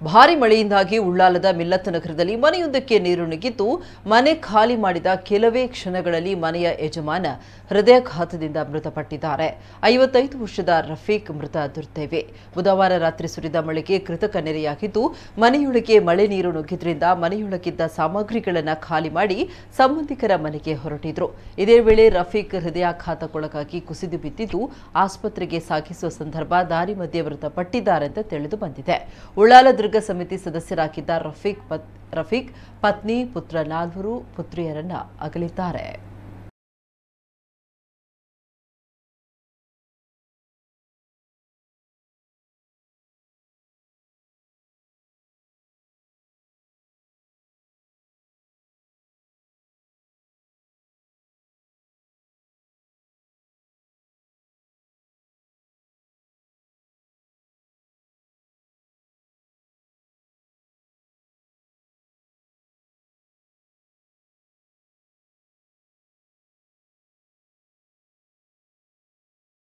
ಭಾರಿ ಮಳೆಯಿಂದಾಗಿ ಉಳ್ಳಾಲದ ಮಿಲ್ಲತ್ ನಗರದಲ್ಲಿ ಮನೆಯೊಂದಕ್ಕೆ ನೀರು ನುಗ್ಗಿದ್ದು ಮನೆ ಖಾಲಿ ಮಾಡಿದ ಕೆಲವೇ ಕ್ಷಣಗಳಲ್ಲಿ ಮನೆಯ ಯಜಮಾನ ಹೃದಯಾಘಾತದಿಂದ ಮೃತಪಟ್ಟಿದ್ದಾರೆ. 55 ವರ್ಷದ ರಫೀಕ್ ಮೃತ ದುರ್ದೈವಿ. ಬುಧವಾರ ರಾತ್ರಿ ಸುರಿದ ಮಳೆಗೆ ಕೃತಕ ನೆರೆಯಾಗಿದ್ದು ಮನೆಯೊಳಗೆ ಮಳೆ ನೀರು ನುಗ್ಗಿದ್ರಿಂದ ಮನೆಯೊಳಗಿದ್ದ ಸಾಮಗ್ರಿಗಳನ್ನು ಖಾಲಿ ಮಾಡಿ ಸಂಬಂಧಿಕರ ಮನೆಗೆ ಹೊರಟಿದ್ರು. ಇದೇ ವೇಳೆ ರಫೀಕ್ ಹೃದಯಾಘಾತಕ್ಕೊಳಗಾಗಿ ಕುಸಿದು ಬಿದ್ದಿದ್ದು ಆಸ್ಪತ್ರೆಗೆ ಸಾಗಿಸುವ ಸಂದರ್ಭ ದಾರಿ ಮಧ್ಯೆ ಮೃತಪಟ್ಟಿದ್ದಾರೆ ಅಂತ ತಿಳಿದು ಬಂದಿದೆ. ಉಳ್ಳಾಲ ದುರ್ಗ ಸಮಿತಿ ಸದಸ್ಯರಾಗಿದ್ದ ರಫೀಕ್ ಪತ್ನಿ, ಪುತ್ರ 4 ಪುತ್ರಿಯರನ್ನ ಅಗಲಿದ್ದಾರೆ.